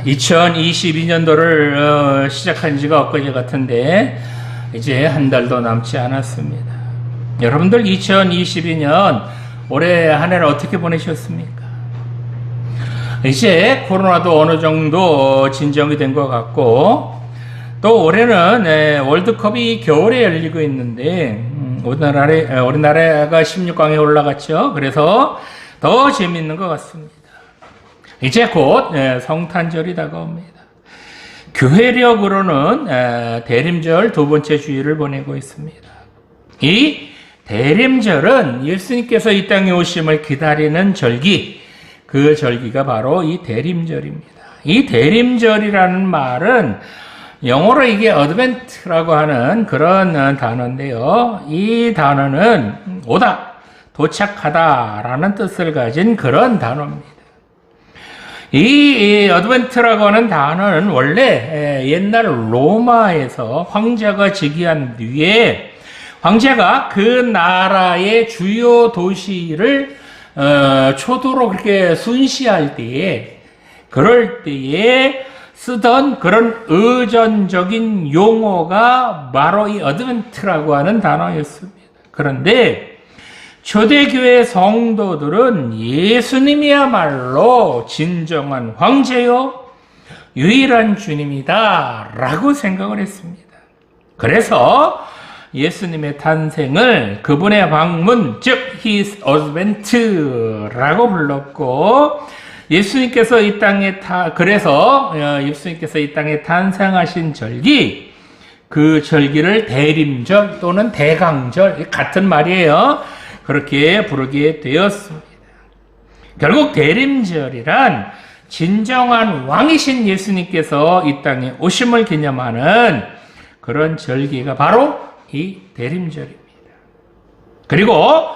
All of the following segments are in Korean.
2022년도를 시작한 지가 엊그제 같은데 이제 한 달도 남지 않았습니다. 여러분들 2022년 올해 한 해를 어떻게 보내셨습니까? 이제 코로나도 어느 정도 진정이 된 것 같고 또 올해는 월드컵이 겨울에 열리고 있는데 우리나라가 16강에 올라갔죠. 그래서 더 재밌는 것 같습니다. 이제 곧 성탄절이 다가옵니다. 교회력으로는 대림절 두 번째 주일을 보내고 있습니다. 이 대림절은 예수님께서 이 땅에 오심을 기다리는 절기, 그 절기가 바로 이 대림절입니다. 이 대림절이라는 말은 영어로 이게 어드벤트라고 하는 그런 단어인데요. 이 단어는 오다, 도착하다라는 뜻을 가진 그런 단어입니다. 이 어드벤트라고 하는 단어는 원래 옛날 로마에서 황제가 즉위한 뒤에 황제가 그 나라의 주요 도시를 초도로 그렇게 순시할 때에 그럴 때에 쓰던 그런 의존적인 용어가 바로 이 어드벤트라고 하는 단어였습니다. 그런데 초대교회 성도들은 예수님이야말로 진정한 황제요 유일한 주님이다 라고 생각을 했습니다. 그래서 예수님의 탄생을 그분의 방문, 즉 His Advent라고 불렀고 예수님께서 이 땅에 예수님께서 이 땅에 탄생하신 절기, 그 절기를 대림절 또는 대강절, 같은 말이에요. 그렇게 부르게 되었습니다. 결국 대림절이란 진정한 왕이신 예수님께서 이 땅에 오심을 기념하는 그런 절기가 바로 이 대림절입니다. 그리고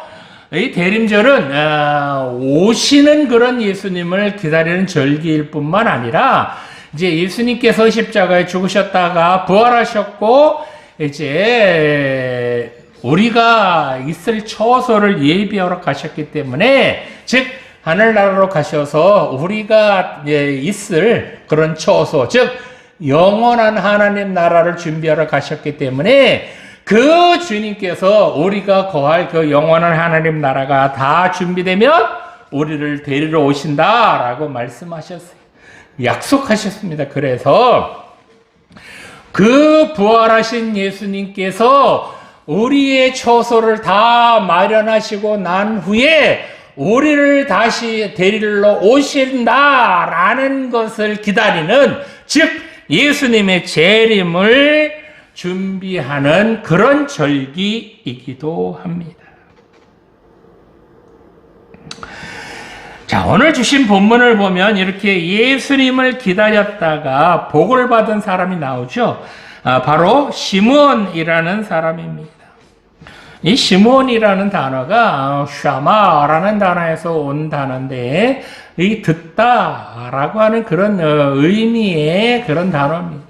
이 대림절은 오시는 그런 예수님을 기다리는 절기일 뿐만 아니라 이제 예수님께서 십자가에 죽으셨다가 부활하셨고 이제 우리가 있을 처소를 예비하러 가셨기 때문에 즉 하늘나라로 가셔서 우리가 있을 그런 처소 즉 영원한 하나님 나라를 준비하러 가셨기 때문에 그 주님께서 우리가 거할 그 영원한 하나님 나라가 다 준비되면 우리를 데리러 오신다라고 말씀하셨어요. 약속하셨습니다. 그래서 그 부활하신 예수님께서 우리의 처소를 다 마련하시고 난 후에 우리를 다시 데리러 오신다라는 것을 기다리는 즉 예수님의 재림을 준비하는 그런 절기이기도 합니다. 자, 오늘 주신 본문을 보면 이렇게 예수님을 기다렸다가 복을 받은 사람이 나오죠. 바로 시므온이라는 사람입니다. 이 시므온이라는 단어가 샤마라는 단어에서 온 단어인데 이 듣다라고 하는 그런 의미의 그런 단어입니다.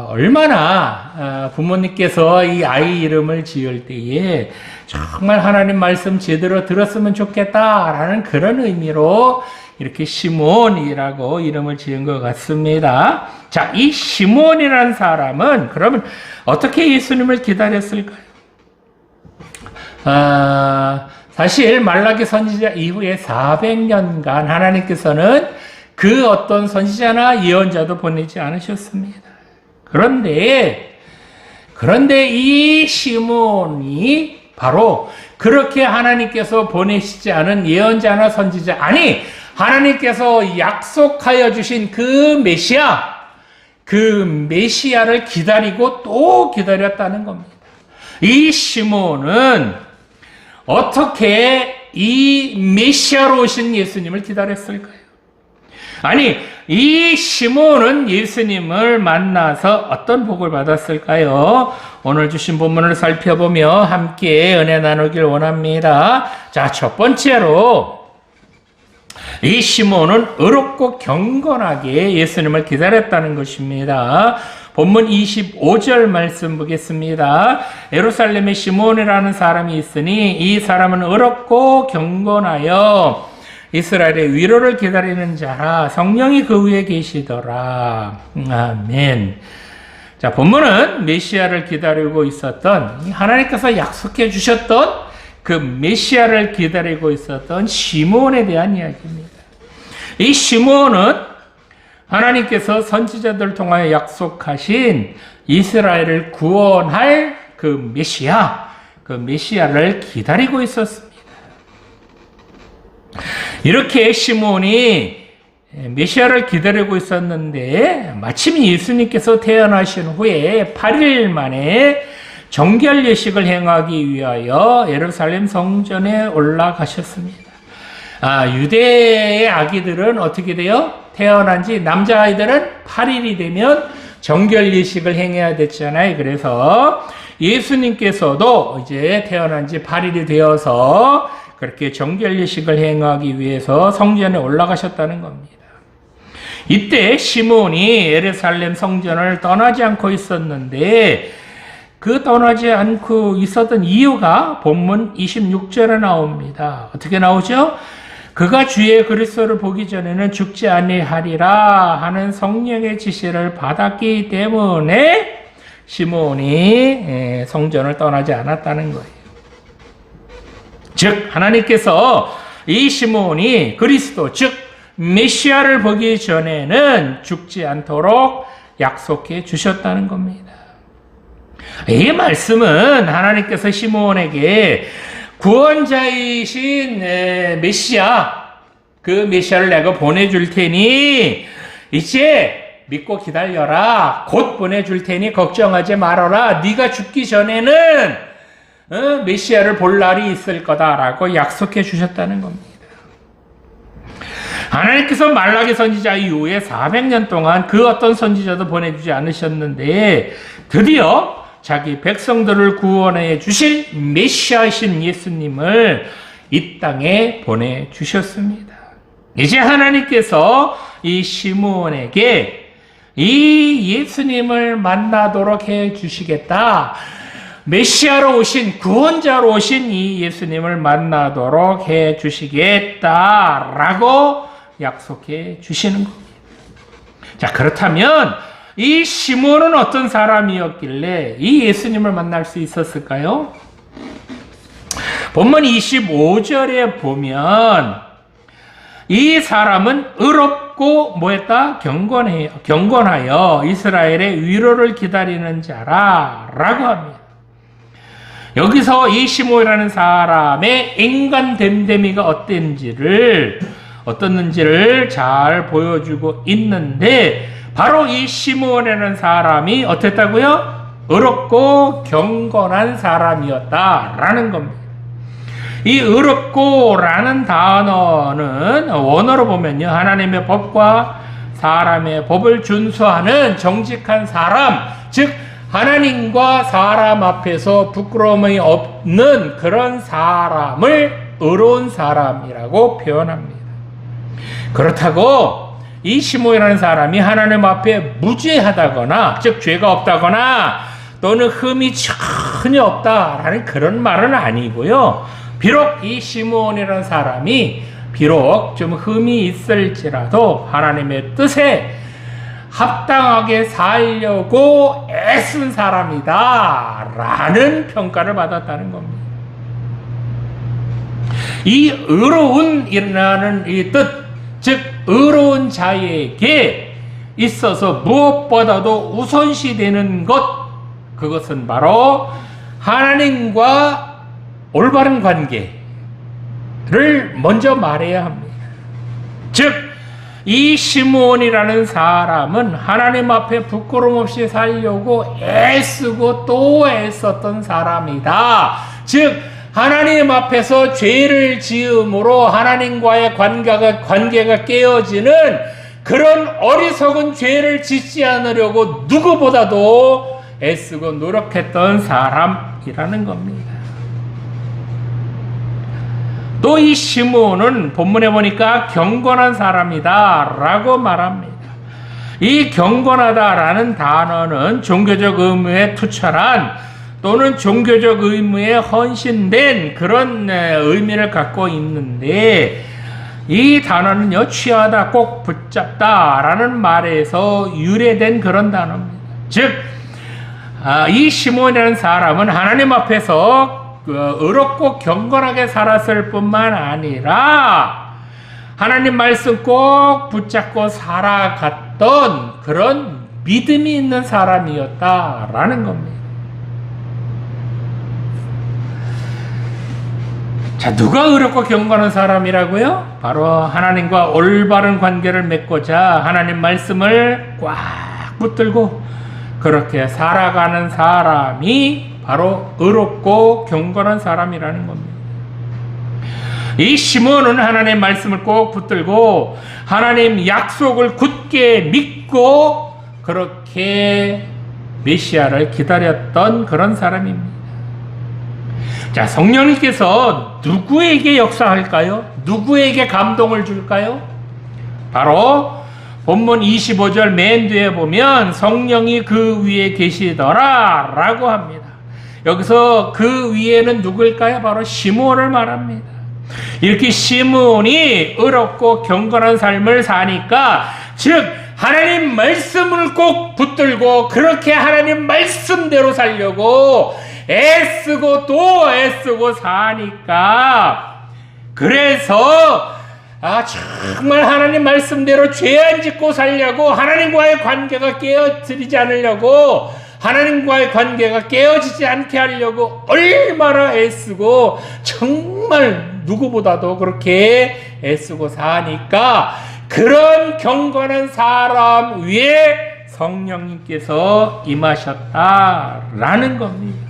얼마나 부모님께서 이 아이 이름을 지을 때에 정말 하나님 말씀 제대로 들었으면 좋겠다라는 그런 의미로 이렇게 시므온이라고 이름을 지은 것 같습니다. 자, 이 시므온이라는 사람은 그러면 어떻게 예수님을 기다렸을까요? 사실 말라기 선지자 이후에 400년간 하나님께서는 그 어떤 선지자나 예언자도 보내지 않으셨습니다. 그런데 이 시므온이 바로 그렇게 하나님께서 보내시지 않은 예언자나 선지자, 아니 하나님께서 약속하여 주신 그 메시아를 기다리고 또 기다렸다는 겁니다. 이 시므온은 어떻게 이 메시아로 오신 예수님을 기다렸을까요? 아니, 이 시므온은 예수님을 만나서 어떤 복을 받았을까요? 오늘 주신 본문을 살펴보며 함께 은혜 나누길 원합니다. 자, 첫 번째로 이 시므온은 의롭고 경건하게 예수님을 기다렸다는 것입니다. 본문 25절 말씀 보겠습니다. 예루살렘에 시므온이라는 사람이 있으니 이 사람은 의롭고 경건하여 이스라엘의 위로를 기다리는 자라 성령이 그 위에 계시더라. 아멘. 자, 본문은 메시아를 기다리고 있었던, 하나님께서 약속해 주셨던 그 메시아를 기다리고 있었던 시므온에 대한 이야기입니다. 이 시므온은 하나님께서 선지자들 통하여 약속하신 이스라엘을 구원할 그 메시아를 기다리고 있었습니다. 이렇게 시므온이 메시아를 기다리고 있었는데 마침 예수님께서 태어나신 후에 8일 만에 정결 예식을 행하기 위하여 예루살렘 성전에 올라가셨습니다. 유대의 아기들은 어떻게 돼요? 태어난 지 남자아이들은 8일이 되면 정결 예식을 행해야 됐잖아요. 그래서 예수님께서도 이제 태어난 지 8일이 되어서 그렇게 정결 예식을 행하기 위해서 성전에 올라가셨다는 겁니다. 이때 시므온이 예루살렘 성전을 떠나지 않고 있었는데 그 떠나지 않고 있었던 이유가 본문 26절에 나옵니다. 어떻게 나오죠? 그가 주의 그리스도를 보기 전에는 죽지 아니하리라 하는 성령의 지시를 받았기 때문에 시므온이 성전을 떠나지 않았다는 거예요. 즉 하나님께서 이 시므온이 그리스도 즉 메시아를 보기 전에는 죽지 않도록 약속해 주셨다는 겁니다. 이 말씀은 하나님께서 시므온에게 구원자이신 메시아, 그 메시아를 내가 보내줄 테니 이제 믿고 기다려라. 곧 보내줄 테니 걱정하지 말아라. 네가 죽기 전에는 메시아를 볼 날이 있을 거다라고 약속해 주셨다는 겁니다. 하나님께서 말라기 선지자 이후에 400년 동안 그 어떤 선지자도 보내주지 않으셨는데 드디어 자기 백성들을 구원해 주실 메시아이신 예수님을 이 땅에 보내주셨습니다. 이제 하나님께서 이 시므온에게 이 예수님을 만나도록 해 주시겠다. 메시아로 오신, 구원자로 오신 이 예수님을 만나도록 해 주시겠다라고 약속해 주시는 겁니다. 자, 그렇다면 이 시므온은 어떤 사람이었길래 이 예수님을 만날 수 있었을까요? 본문 25절에 보면 이 사람은 의롭고 뭐했다? 경건하여 이스라엘의 위로를 기다리는 자라라고 합니다. 여기서 이 시므온이라는 사람의 인간 됨됨이가 어떻는지를 잘 보여주고 있는데 바로 이 시므온이라는 사람이 어땠다고요? 의롭고 경건한 사람이었다라는 겁니다. 이 의롭고라는 단어는 원어로 보면요, 하나님의 법과 사람의 법을 준수하는 정직한 사람, 즉 하나님과 사람 앞에서 부끄러움이 없는 그런 사람을 의로운 사람이라고 표현합니다. 그렇다고 이 시므온이라는 사람이 하나님 앞에 무죄하다거나, 즉 죄가 없다거나 또는 흠이 전혀 없다라는 그런 말은 아니고요. 비록 이 시므온이라는 사람이 비록 좀 흠이 있을지라도 하나님의 뜻에 합당하게 살려고 애쓴 사람이다 라는 평가를 받았다는 겁니다. 이 의로운이라는 이 뜻, 즉 의로운 자에게 있어서 무엇보다도 우선시되는 것, 그것은 바로 하나님과 올바른 관계를 먼저 말해야 합니다. 즉 이 시므온이라는 사람은 하나님 앞에 부끄러움 없이 살려고 애쓰고 또 애썼던 사람이다. 즉 하나님 앞에서 죄를 지음으로 하나님과의 관계가 깨어지는 그런 어리석은 죄를 짓지 않으려고 누구보다도 애쓰고 노력했던 사람이라는 겁니다. 또 이 시므온은 본문에 보니까 경건한 사람이다 라고 말합니다. 이 경건하다라는 단어는 종교적 의무에 투철한 또는 종교적 의무에 헌신된 그런 의미를 갖고 있는데 이 단어는요, 취하다, 꼭 붙잡다 라는 말에서 유래된 그런 단어입니다. 즉, 이 시몬이라는 사람은 하나님 앞에서 의롭고 경건하게 살았을 뿐만 아니라 하나님 말씀 꼭 붙잡고 살아갔던 그런 믿음이 있는 사람이었다라는 겁니다. 자, 누가 의롭고 경건한 사람이라고요? 바로 하나님과 올바른 관계를 맺고자 하나님 말씀을 꽉 붙들고 그렇게 살아가는 사람이 바로 의롭고 경건한 사람이라는 겁니다. 이 시몬은 하나님 말씀을 꼭 붙들고 하나님 약속을 굳게 믿고 그렇게 메시아를 기다렸던 그런 사람입니다. 자, 성령님께서 누구에게 역사할까요? 누구에게 감동을 줄까요? 바로 본문 25절 맨 뒤에 보면 성령이 그 위에 계시더라 라고 합니다. 여기서 그 위에는 누구일까요? 바로 시몬을 말합니다. 이렇게 시몬이 의롭고 경건한 삶을 사니까, 즉 하나님 말씀을 꼭 붙들고 그렇게 하나님 말씀대로 살려고 애쓰고 또 애쓰고 사니까, 그래서 정말 하나님 말씀대로 죄 안 짓고 살려고, 하나님과의 관계가 깨어지지 않으려고, 하나님과의 관계가 깨어지지 않게 하려고 얼마나 애쓰고 정말 누구보다도 그렇게 애쓰고 사니까 그런 경건한 사람 위에 성령님께서 임하셨다라는 겁니다.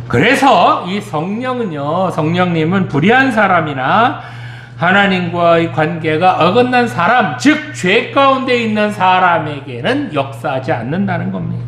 그래서 이 성령님은 불의한 사람이나 하나님과의 관계가 어긋난 사람, 즉 죄 가운데 있는 사람에게는 역사하지 않는다는 겁니다.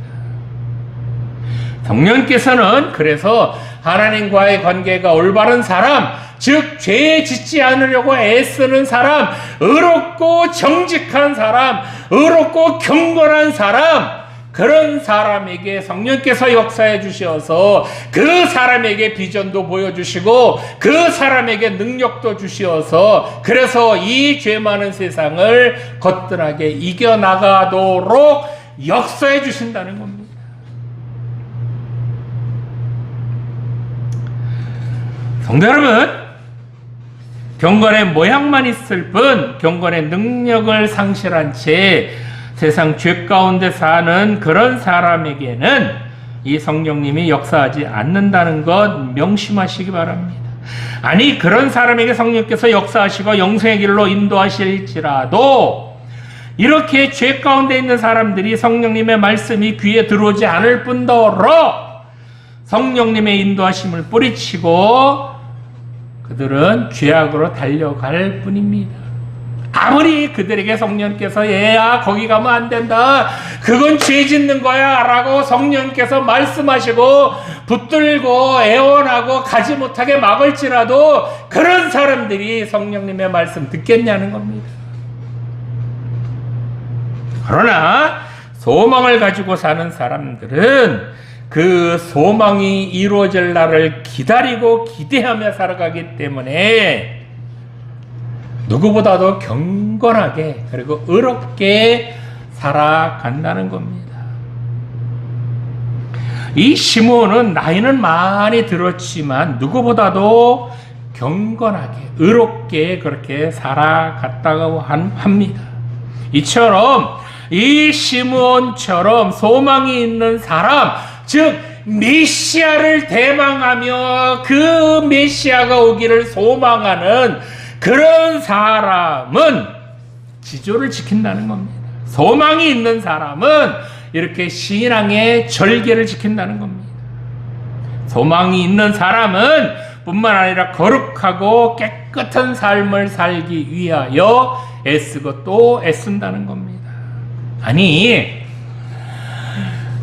성령께서는 그래서 하나님과의 관계가 올바른 사람, 즉 죄에 짓지 않으려고 애쓰는 사람, 의롭고 정직한 사람, 의롭고 경건한 사람, 그런 사람에게 성령께서 역사해 주셔서 그 사람에게 비전도 보여주시고 그 사람에게 능력도 주시어서 그래서 이 죄 많은 세상을 거뜬하게 이겨나가도록 역사해 주신다는 겁니다. 성도 여러분, 경건의 모양만 있을 뿐 경건의 능력을 상실한 채 세상 죄 가운데 사는 그런 사람에게는 이 성령님이 역사하지 않는다는 것 명심하시기 바랍니다. 아니, 그런 사람에게 성령께서 역사하시고 영생의 길로 인도하실지라도 이렇게 죄 가운데 있는 사람들이 성령님의 말씀이 귀에 들어오지 않을 뿐더러 성령님의 인도하심을 뿌리치고 그들은 죄악으로 달려갈 뿐입니다. 아무리 그들에게 성령께서 얘야 거기 가면 안 된다, 그건 죄 짓는 거야 라고 성령께서 말씀하시고 붙들고 애원하고 가지 못하게 막을지라도 그런 사람들이 성령님의 말씀 듣겠냐는 겁니다. 그러나 소망을 가지고 사는 사람들은 그 소망이 이루어질 날을 기다리고 기대하며 살아가기 때문에 누구보다도 경건하게 그리고 의롭게 살아간다는 겁니다. 이 시몬은 나이는 많이 들었지만 누구보다도 경건하게 의롭게 그렇게 살아갔다고 합니다. 이처럼 이 시몬처럼 소망이 있는 사람, 즉 메시아를 대망하며 그 메시아가 오기를 소망하는 그런 사람은 지조를 지킨다는 겁니다. 소망이 있는 사람은 이렇게 신앙의 절개를 지킨다는 겁니다. 소망이 있는 사람은 뿐만 아니라 거룩하고 깨끗한 삶을 살기 위하여 애쓰고 또 애쓴다는 겁니다. 아니,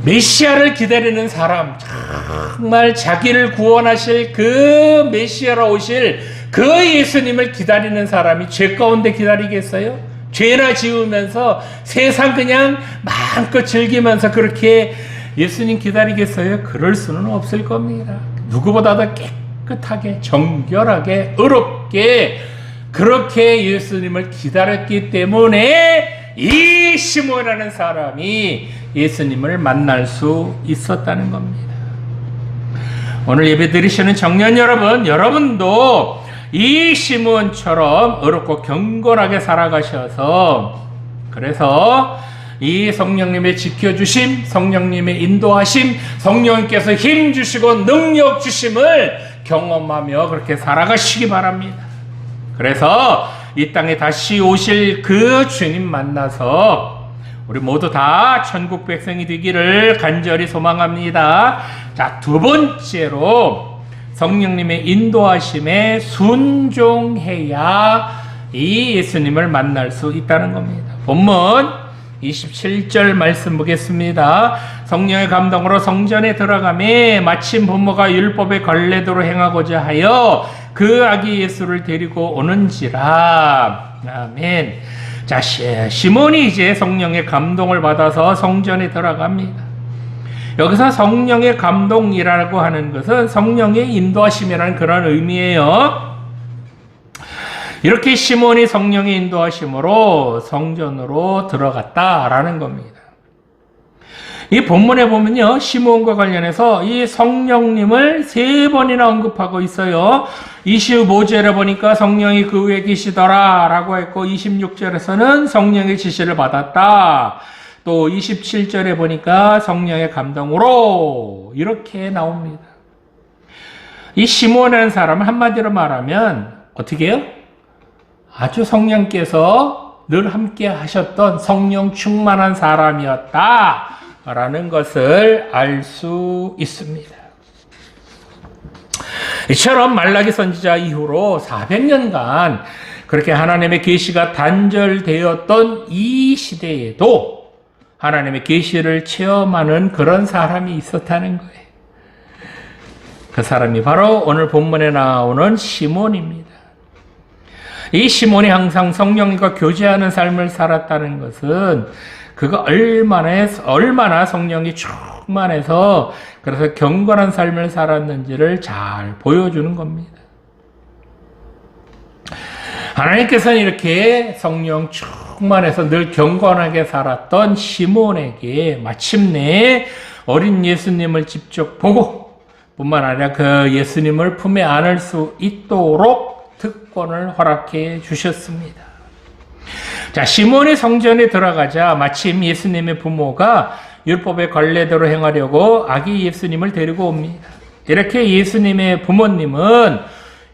메시아를 기다리는 사람, 정말 자기를 구원하실 그 메시아로 오실 그 예수님을 기다리는 사람이 죄 가운데 기다리겠어요? 죄나 지으면서 세상 그냥 마음껏 즐기면서 그렇게 예수님 기다리겠어요? 그럴 수는 없을 겁니다. 누구보다도 깨끗하게 정결하게 의롭게 그렇게 예수님을 기다렸기 때문에 이 시몬이라는 사람이 예수님을 만날 수 있었다는 겁니다. 오늘 예배 드리시는 청년 여러분, 여러분도 이 시몬처럼 의롭고 경건하게 살아가셔서 그래서 이 성령님의 지켜주심, 성령님의 인도하심, 성령님께서 힘 주시고 능력 주심을 경험하며 그렇게 살아가시기 바랍니다. 그래서 이 땅에 다시 오실 그 주님 만나서 우리 모두 다 천국 백성이 되기를 간절히 소망합니다. 자, 두 번째로 성령님의 인도하심에 순종해야 이 예수님을 만날 수 있다는 겁니다. 본문 27절 말씀 보겠습니다. 성령의 감동으로 성전에 들어가매 마침 부모가 율법의 걸레도로 행하고자 하여 그 아기 예수를 데리고 오는지라. 아멘. 자, 시몬이 이제 성령의 감동을 받아서 성전에 들어갑니다. 여기서 성령의 감동이라고 하는 것은 성령의 인도하심이라는 그런 의미예요. 이렇게 시몬이 성령의 인도하심으로 성전으로 들어갔다라는 겁니다. 이 본문에 보면요, 시몬과 관련해서 이 성령님을 3번이나 언급하고 있어요. 25절에 보니까 성령이 그 위에 계시더라 라고 했고, 26절에서는 성령의 지시를 받았다. 또 27절에 보니까 성령의 감동으로 이렇게 나옵니다. 이 시몬이라는 사람은 한마디로 말하면 어떻게 해요? 아주 성령께서 늘 함께 하셨던 성령 충만한 사람이었다 라는 것을 알 수 있습니다. 이처럼 말라기 선지자 이후로 400년간 그렇게 하나님의 계시가 단절되었던 이 시대에도 하나님의 계시를 체험하는 그런 사람이 있었다는 거예요. 그 사람이 바로 오늘 본문에 나오는 시몬입니다. 이 시몬이 항상 성령님과 교제하는 삶을 살았다는 것은 그가 얼마나 성령이 충만해서 그래서 경건한 삶을 살았는지를 잘 보여주는 겁니다. 하나님께서는 이렇게 성령 충만해서 늘 경건하게 살았던 시몬에게 마침내 어린 예수님을 직접 보고 뿐만 아니라 그 예수님을 품에 안을 수 있도록 특권을 허락해 주셨습니다. 자, 시몬이 성전에 들어가자 마침 예수님의 부모가 율법의 관례대로 행하려고 아기 예수님을 데리고 옵니다. 이렇게 예수님의 부모님은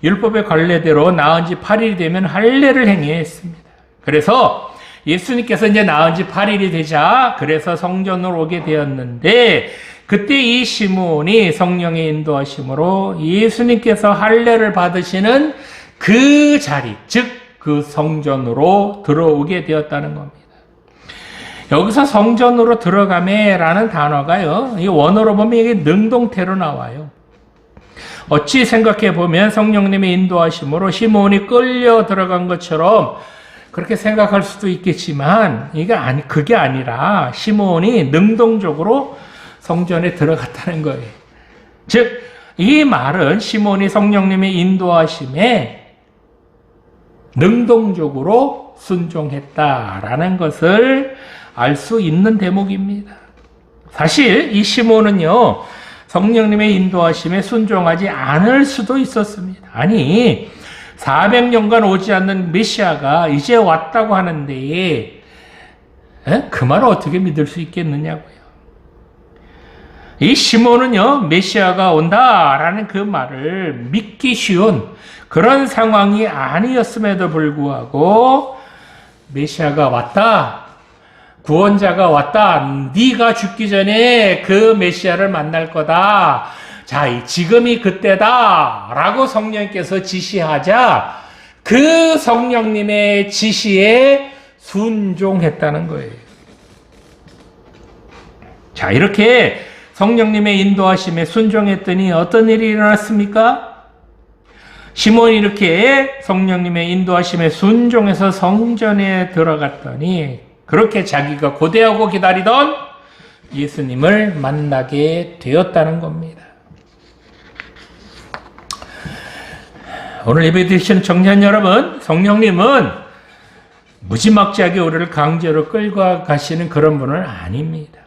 율법의 관례대로 낳은 지 8일이 되면 할례를 행해야 했습니다. 그래서 예수님께서 이제 낳은 지 8일이 되자 그래서 성전으로 오게 되었는데 그때 이 시몬이 성령의 인도하심으로 예수님께서 할례를 받으시는 그 자리, 즉 그 성전으로 들어오게 되었다는 겁니다. 여기서 성전으로 들어가매라는 단어가요, 이 원어로 보면 이게 능동태로 나와요. 어찌 생각해 보면 성령님의 인도하심으로 시몬이 끌려 들어간 것처럼 그렇게 생각할 수도 있겠지만 그게 아니라 시몬이 능동적으로 성전에 들어갔다는 거예요. 즉, 이 말은 시몬이 성령님의 인도하심에 능동적으로 순종했다라는 것을 알 수 있는 대목입니다. 사실 이 시몬은요, 성령님의 인도하심에 순종하지 않을 수도 있었습니다. 아니, 400년간 오지 않는 메시아가 이제 왔다고 하는데 그 말을 어떻게 믿을 수 있겠느냐고요. 이 시몬은요, 메시아가 온다라는 그 말을 믿기 쉬운 그런 상황이 아니었음에도 불구하고 메시아가 왔다, 구원자가 왔다, 네가 죽기 전에 그 메시아를 만날 거다, 자, 지금이 그때다 라고 성령께서 지시하자 그 성령님의 지시에 순종했다는 거예요. 자, 이렇게 성령님의 인도하심에 순종했더니 어떤 일이 일어났습니까? 시몬이 이렇게 성령님의 인도하심에 순종해서 성전에 들어갔더니 그렇게 자기가 고대하고 기다리던 예수님을 만나게 되었다는 겁니다. 오늘 예배 드리시는 청년 여러분, 성령님은 무지막지하게 우리를 강제로 끌고 가시는 그런 분은 아닙니다.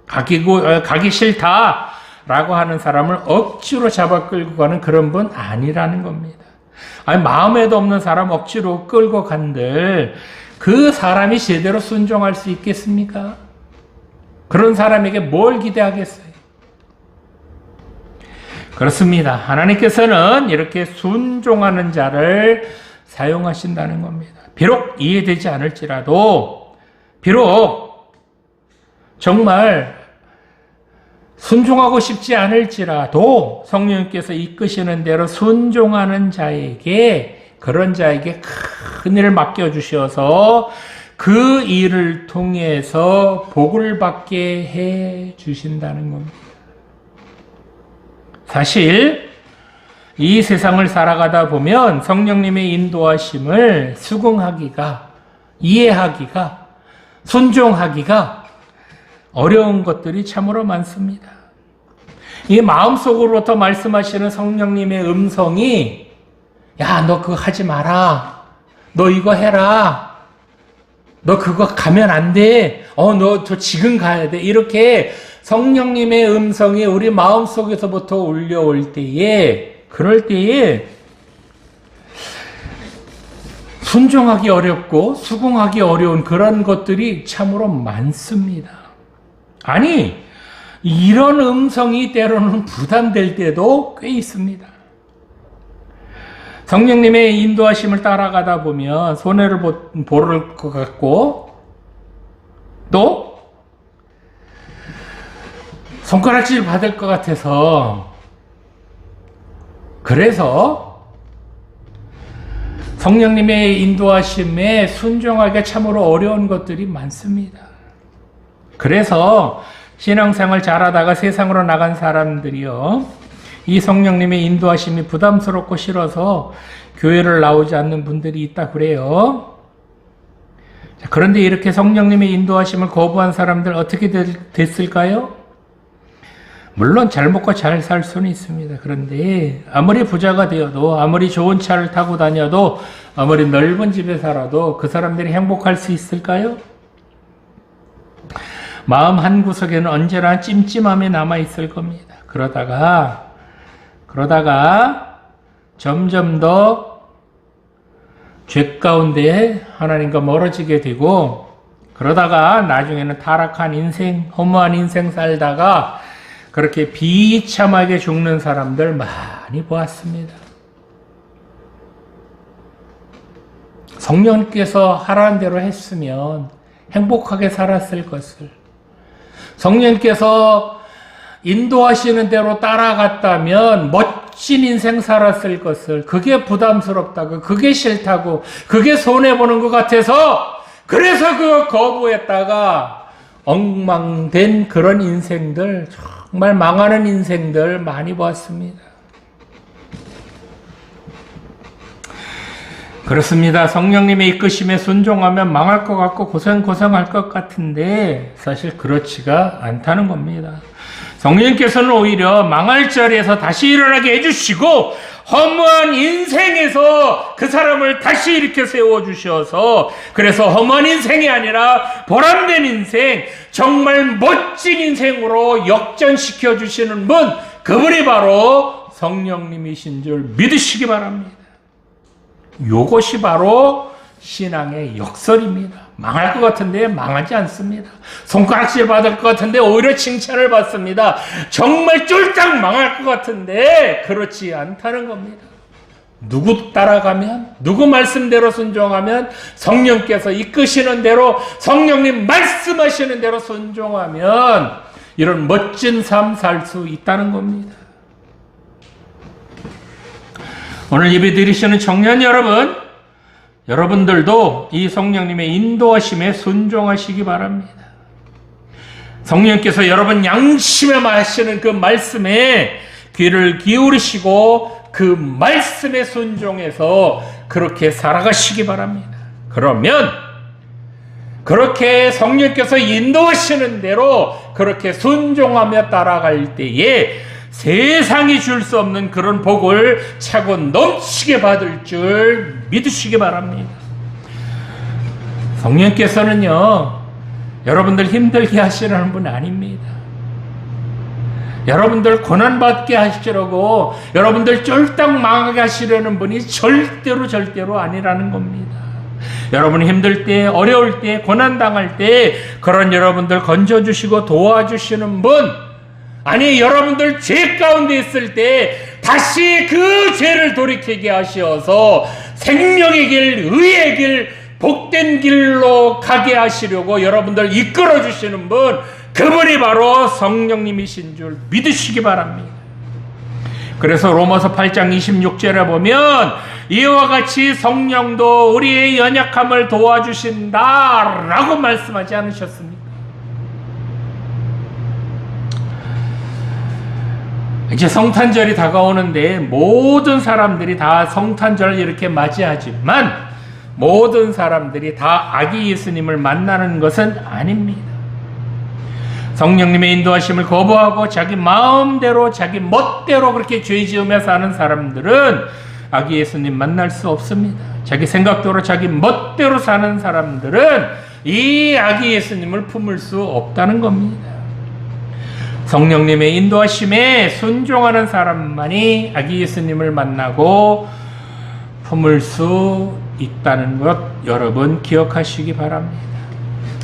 가기 싫다라고 하는 사람을 억지로 잡아 끌고 가는 그런 분 아니라는 겁니다. 아니, 마음에도 없는 사람 억지로 끌고 간들 그 사람이 제대로 순종할 수 있겠습니까? 그런 사람에게 뭘 기대하겠어요? 그렇습니다. 하나님께서는 이렇게 순종하는 자를 사용하신다는 겁니다. 비록 이해되지 않을지라도, 비록 정말 순종하고 싶지 않을지라도 성령님께서 이끄시는 대로 순종하는 자에게, 그런 자에게 큰 일을 맡겨주셔서 그 일을 통해서 복을 받게 해 주신다는 겁니다. 사실 이 세상을 살아가다 보면 성령님의 인도하심을 수긍하기가, 이해하기가, 순종하기가 어려운 것들이 참으로 많습니다. 이 마음속으로부터 말씀하시는 성령님의 음성이, 야, 너 그거 하지 마라. 너 이거 해라. 너 그거 가면 안 돼. 너 저 지금 가야 돼. 이렇게 성령님의 음성이 우리 마음속에서부터 울려올 때에, 그럴 때에 순종하기 어렵고 수긍하기 어려운 그런 것들이 참으로 많습니다. 아니, 이런 음성이 때로는 부담될 때도 꽤 있습니다. 성령님의 인도하심을 따라가다 보면 손해를 보를 것 같고, 또 손가락질 받을 것 같아서, 그래서 성령님의 인도하심에 순종하기가 참으로 어려운 것들이 많습니다. 그래서 신앙생활 잘하다가 세상으로 나간 사람들이요, 이 성령님의 인도하심이 부담스럽고 싫어서 교회를 나오지 않는 분들이 있다 그래요. 그런데 이렇게 성령님의 인도하심을 거부한 사람들 어떻게 됐을까요? 물론 잘 먹고 잘 살 수는 있습니다. 그런데 아무리 부자가 되어도, 아무리 좋은 차를 타고 다녀도, 아무리 넓은 집에 살아도 그 사람들이 행복할 수 있을까요? 마음 한구석에는 언제나 찜찜함이 남아있을 겁니다. 그러다가 점점 더 죄 가운데 하나님과 멀어지게 되고, 그러다가 나중에는 타락한 인생, 허무한 인생 살다가 그렇게 비참하게 죽는 사람들 많이 보았습니다. 성령께서 하라는 대로 했으면 행복하게 살았을 것을, 성령께서 인도하시는 대로 따라갔다면 멋진 인생 살았을 것을, 그게 부담스럽다고, 그게 싫다고, 그게 손해보는 것 같아서, 그래서 그거 거부했다가 엉망된 그런 인생들, 정말 망하는 인생들 많이 보았습니다. 그렇습니다. 성령님의 이끄심에 순종하면 망할 것 같고 고생할 것 같은데 사실 그렇지가 않다는 겁니다. 성령님께서는 오히려 망할 자리에서 다시 일어나게 해주시고, 허무한 인생에서 그 사람을 다시 일으켜 세워주셔서, 그래서 허무한 인생이 아니라 보람된 인생, 정말 멋진 인생으로 역전시켜 주시는 분, 그분이 바로 성령님이신 줄 믿으시기 바랍니다. 요것이 바로 신앙의 역설입니다. 망할 것 같은데 망하지 않습니다. 손가락질 받을 것 같은데 오히려 칭찬을 받습니다. 정말 쫄딱 망할 것 같은데 그렇지 않다는 겁니다. 누구 따라가면, 누구 말씀대로 순종하면, 성령께서 이끄시는 대로, 성령님 말씀하시는 대로 순종하면 이런 멋진 삶 살 수 있다는 겁니다. 오늘 예배 드리시는 청년 여러분, 여러분들도 이 성령님의 인도하심에 순종하시기 바랍니다. 성령께서 여러분 양심에 마시는 그 말씀에 귀를 기울이시고 그 말씀에 순종해서 그렇게 살아가시기 바랍니다. 그러면 그렇게 성령께서 인도하시는 대로 그렇게 순종하며 따라갈 때에 세상이 줄 수 없는 그런 복을 차고 넘치게 받을 줄 믿으시기 바랍니다. 성령께서는요, 여러분들 힘들게 하시려는 분 아닙니다. 여러분들 고난받게 하시려고, 여러분들 쫄딱 망하게 하시려는 분이 절대로 아니라는 겁니다. 여러분이 힘들 때, 어려울 때, 고난당할 때 그런 여러분들 건져주시고 도와주시는 분, 아니 여러분들 죄 가운데 있을 때 다시 그 죄를 돌이키게 하시어서 생명의 길, 의의 길, 복된 길로 가게 하시려고 여러분들 이끌어 주시는 분, 그분이 바로 성령님이신 줄 믿으시기 바랍니다. 그래서 로마서 8장 26절에 보면 이와 같이 성령도 우리의 연약함을 도와주신다 라고 말씀하지 않으셨습니까? 이제 성탄절이 다가오는데 모든 사람들이 다 성탄절을 이렇게 맞이하지만 모든 사람들이 다 아기 예수님을 만나는 것은 아닙니다. 성령님의 인도하심을 거부하고 자기 마음대로 자기 멋대로 그렇게 죄 지으며 사는 사람들은 아기 예수님 만날 수 없습니다. 자기 생각대로 자기 멋대로 사는 사람들은 이 아기 예수님을 품을 수 없다는 겁니다. 성령님의 인도하심에 순종하는 사람만이 아기 예수님을 만나고 품을 수 있다는 것 여러분 기억하시기 바랍니다.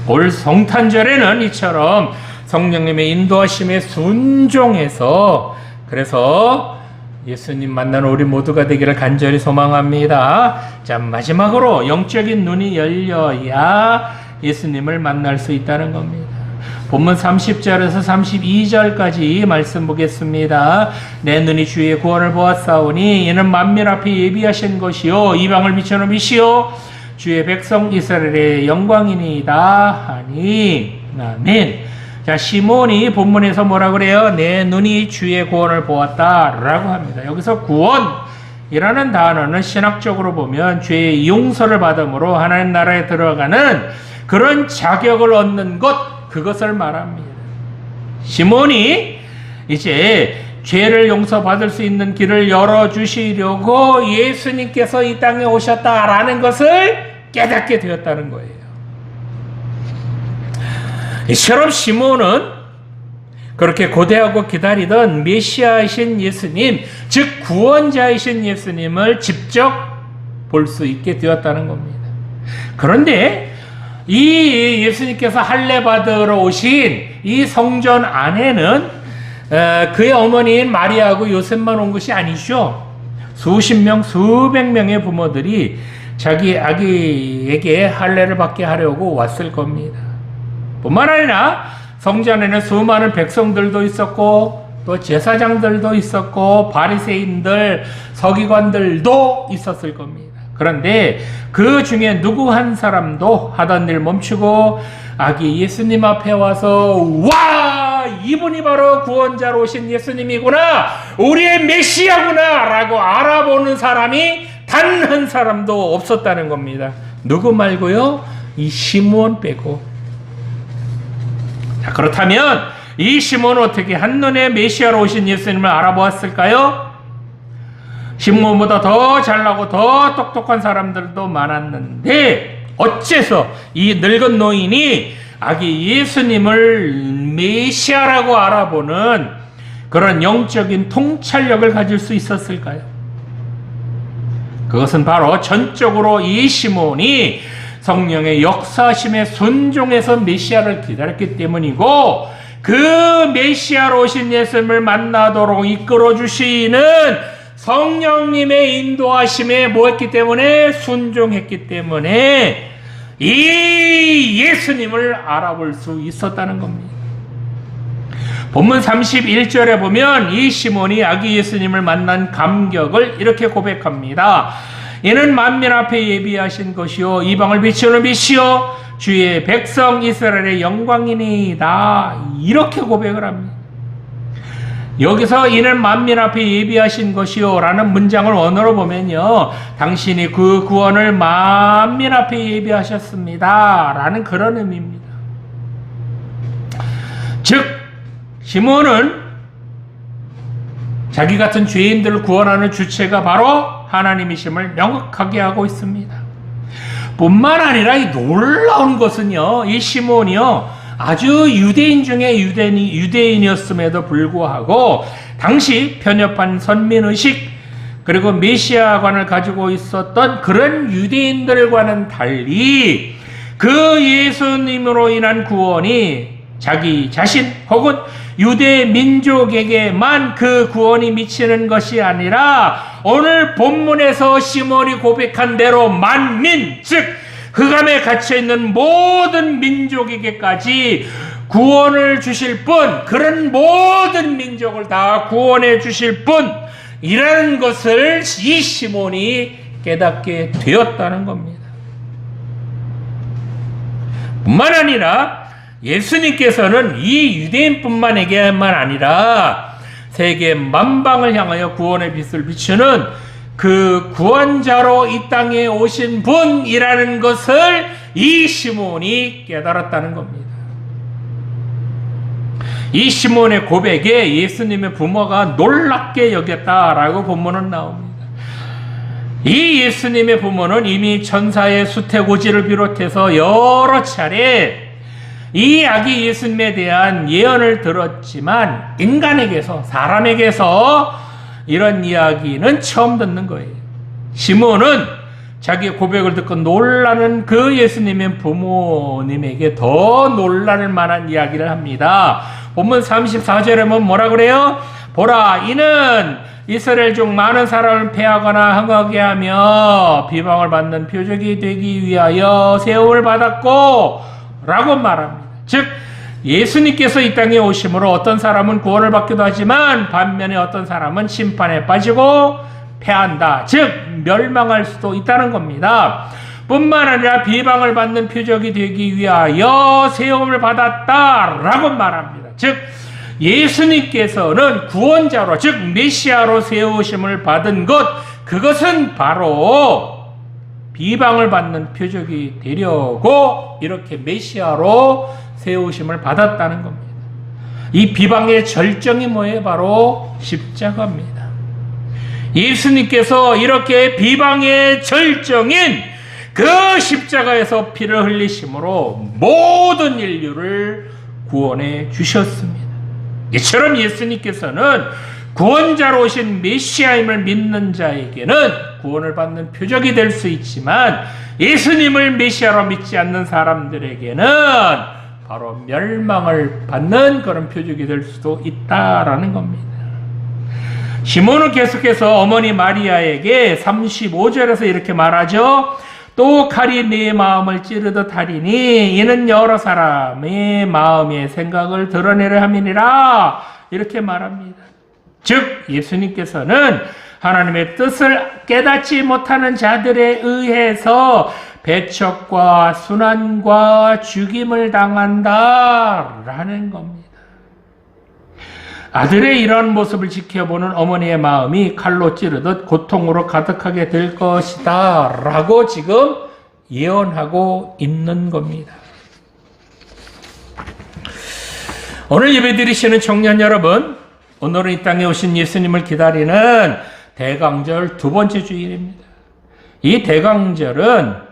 올 성탄절에는 이처럼 성령님의 인도하심에 순종해서 그래서 예수님 만나는 우리 모두가 되기를 간절히 소망합니다. 자, 마지막으로 영적인 눈이 열려야 예수님을 만날 수 있다는 겁니다. 본문 30절에서 32절까지 말씀 보겠습니다. 내 눈이 주의 구원을 보았사오니 이는 만민 앞에 예비하신 것이요 이방을 비춰놓은 빛이요 주의 백성 이스라엘의 영광이니이다 하니. 아멘. 자, 시몬이 본문에서 뭐라 그래요? 내 눈이 주의 구원을 보았다 라고 합니다. 여기서 구원이라는 단어는 신학적으로 보면 죄의 용서를 받음으로 하나님 나라에 들어가는 그런 자격을 얻는 것, 그것을 말합니다. 시몬이 이제 죄를 용서받을 수 있는 길을 열어주시려고 예수님께서 이 땅에 오셨다라는 것을 깨닫게 되었다는 거예요. 이처럼 시몬은 그렇게 고대하고 기다리던 메시아이신 예수님, 즉 구원자이신 예수님을 직접 볼 수 있게 되었다는 겁니다. 그런데 이 예수님께서 할례 받으러 오신 이 성전 안에는 그의 어머니인 마리아하고 요셉만 온 것이 아니죠. 수십 명, 수백 명의 부모들이 자기 아기에게 할례를 받게 하려고 왔을 겁니다. 뿐만 아니라 성전에는 수많은 백성들도 있었고 또 제사장들도 있었고 바리새인들, 서기관들도 있었을 겁니다. 그런데 그 중에 누구 한 사람도 하던 일 멈추고 아기 예수님 앞에 와서 와! 이분이 바로 구원자로 오신 예수님이구나! 우리의 메시아구나! 라고 알아보는 사람이 단 한 사람도 없었다는 겁니다. 누구 말고요? 이 시몬 빼고. 자, 그렇다면 이 시몬은 어떻게 한눈에 메시아로 오신 예수님을 알아보았을까요? 시몬보다 더 잘나고 더 똑똑한 사람들도 많았는데 어째서 이 늙은 노인이 아기 예수님을 메시아라고 알아보는 그런 영적인 통찰력을 가질 수 있었을까요? 그것은 바로 전적으로 이 시몬이 성령의 역사심에 순종해서 메시아를 기다렸기 때문이고 그 메시아로 오신 예수님을 만나도록 이끌어 주시는 성령님의 인도하심에 뭐했기 때문에 순종했기 때문에 이 예수님을 알아볼 수 있었다는 겁니다. 본문 31절에 보면 이 시몬이 아기 예수님을 만난 감격을 이렇게 고백합니다. 이는 만민 앞에 예비하신 것이요 이방을 비추는 빛이요 주의 백성 이스라엘의 영광이니이다. 이렇게 고백을 합니다. 여기서 이는 만민 앞에 예비하신 것이요 라는 문장을 원어로 보면요 당신이 그 구원을 만민 앞에 예비하셨습니다 라는 그런 의미입니다. 즉 시몬은 자기 같은 죄인들을 구원하는 주체가 바로 하나님이심을 명확하게 하고 있습니다. 뿐만 아니라 이 놀라운 것은요, 이 시몬이요, 아주 유대인 중에 유대인이었음에도 불구하고 당시 편협한 선민의식 그리고 메시아관을 가지고 있었던 그런 유대인들과는 달리 그 예수님으로 인한 구원이 자기 자신 혹은 유대 민족에게만 그 구원이 미치는 것이 아니라 오늘 본문에서 시몬이 고백한 대로 만민, 즉 흑암에 갇혀있는 모든 민족에게까지 구원을 주실 분, 그런 모든 민족을 다 구원해 주실 분이라는 것을 이 시몬이 깨닫게 되었다는 겁니다. 뿐만 아니라 예수님께서는 이 유대인뿐만에게만 아니라 세계 만방을 향하여 구원의 빛을 비추는 그 구원자로 이 땅에 오신 분이라는 것을 이 시몬이 깨달았다는 겁니다. 이 시몬의 고백에 예수님의 부모가 놀랍게 여겼다라고 본문은 나옵니다. 이 예수님의 부모는 이미 천사의 수태고지를 비롯해서 여러 차례 이 아기 예수님에 대한 예언을 들었지만 인간에게서, 사람에게서 이런 이야기는 처음 듣는 거예요. 시몬은 자기의 고백을 듣고 놀라는 그 예수님의 부모님에게 더 놀랄 만한 이야기를 합니다. 본문 34절에 보면 뭐라 그래요? 보라, 이는 이스라엘 중 많은 사람을 패하거나 흥하게 하며 비방을 받는 표적이 되기 위하여 세움을 받았고 라고 말합니다. 즉 예수님께서 이 땅에 오심으로 어떤 사람은 구원을 받기도 하지만 반면에 어떤 사람은 심판에 빠지고 패한다. 즉 멸망할 수도 있다는 겁니다. 뿐만 아니라 비방을 받는 표적이 되기 위하여 세움을 받았다라고 말합니다. 즉 예수님께서는 구원자로, 즉 메시아로 세우심을 받은 것, 그것은 바로 비방을 받는 표적이 되려고 이렇게 메시아로 세우심을 받았다는 겁니다. 이 비방의 절정이 뭐예요? 바로 십자가입니다. 예수님께서 이렇게 비방의 절정인 그 십자가에서 피를 흘리심으로 모든 인류를 구원해 주셨습니다. 이처럼 예수님께서는 구원자로 오신 메시아임을 믿는 자에게는 구원을 받는 표적이 될 수 있지만 예수님을 메시아로 믿지 않는 사람들에게는 바로 멸망을 받는 그런 표적이 될 수도 있다라는 겁니다. 시몬은 계속해서 어머니 마리아에게 35절에서 이렇게 말하죠. 또 칼이 내 마음을 찌르듯 하리니 이는 여러 사람의 마음의 생각을 드러내려 함이니라, 이렇게 말합니다. 즉 예수님께서는 하나님의 뜻을 깨닫지 못하는 자들에 의해서 배척과 순환과 죽임을 당한다라는 겁니다. 아들의 이러한 모습을 지켜보는 어머니의 마음이 칼로 찌르듯 고통으로 가득하게 될 것이다 라고 지금 예언하고 있는 겁니다. 오늘 예배드리시는 청년 여러분, 오늘은 이 땅에 오신 예수님을 기다리는 대강절 두 번째 주일입니다. 이 대강절은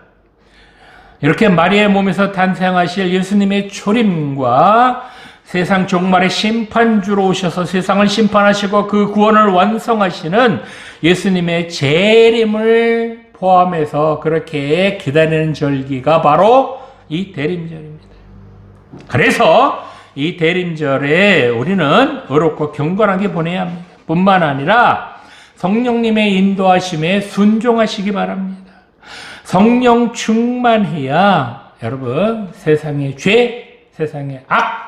이렇게 마리아의 몸에서 탄생하실 예수님의 초림과 세상 종말의 심판주로 오셔서 세상을 심판하시고 그 구원을 완성하시는 예수님의 재림을 포함해서 그렇게 기다리는 절기가 바로 이 대림절입니다. 그래서 이 대림절에 우리는 의롭고 경건하게 보내야 합니다. 뿐만 아니라 성령님의 인도하심에 순종하시기 바랍니다. 성령 충만해야 여러분 세상의 죄, 세상의 악,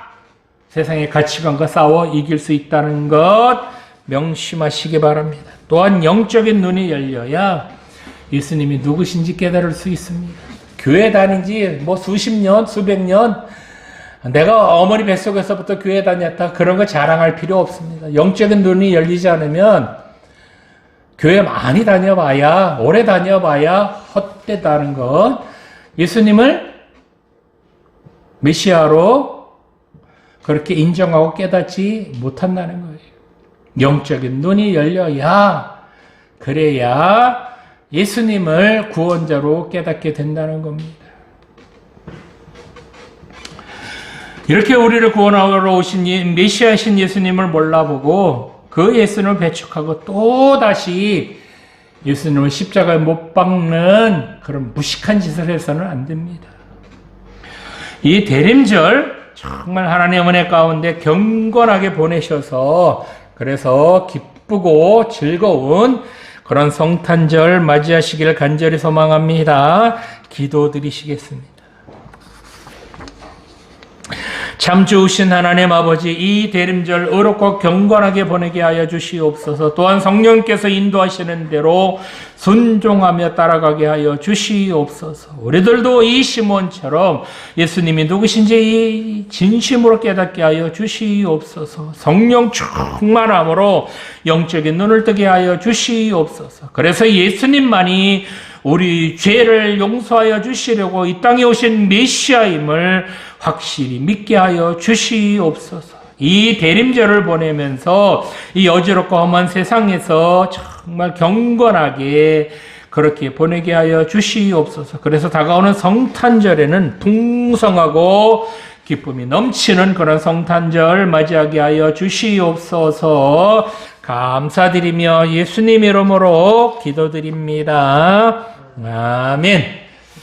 세상의 가치관과 싸워 이길 수 있다는 것 명심하시기 바랍니다. 또한 영적인 눈이 열려야 예수님이 누구신지 깨달을 수 있습니다. 교회 다닌 지 수십 년, 수백 년, 내가 어머니 뱃속에서부터 교회 다녔다, 그런 거 자랑할 필요 없습니다. 영적인 눈이 열리지 않으면 교회 많이 다녀봐야, 오래 다녀봐야 헛되다는 것, 예수님을 메시아로 그렇게 인정하고 깨닫지 못한다는 거예요. 영적인 눈이 열려야, 그래야 예수님을 구원자로 깨닫게 된다는 겁니다. 이렇게 우리를 구원하러 오신 메시아신 예수님을 몰라보고 그 예수님을 배척하고 또 다시 예수님을 십자가에 못 박는 그런 무식한 짓을 해서는 안 됩니다. 이 대림절 정말 하나님의 은혜 가운데 경건하게 보내셔서 그래서 기쁘고 즐거운 그런 성탄절 맞이하시기를 간절히 소망합니다. 기도드리시겠습니다. 참 좋으신 하나님 아버지, 이 대림절 의롭고 경건하게 보내게 하여 주시옵소서. 또한 성령께서 인도하시는 대로 순종하며 따라가게 하여 주시옵소서. 우리들도 이 시몬처럼 예수님이 누구신지 진심으로 깨닫게 하여 주시옵소서. 성령 충만함으로 영적인 눈을 뜨게 하여 주시옵소서. 그래서 예수님만이 우리 죄를 용서하여 주시려고 이 땅에 오신 메시아임을 확실히 믿게 하여 주시옵소서. 이 대림절을 보내면서 이 어지럽고 험한 세상에서 정말 경건하게 그렇게 보내게 하여 주시옵소서. 그래서 다가오는 성탄절에는 풍성하고 기쁨이 넘치는 그런 성탄절 맞이하게 하여 주시옵소서. 감사드리며 예수님 이름으로 기도드립니다. 아멘.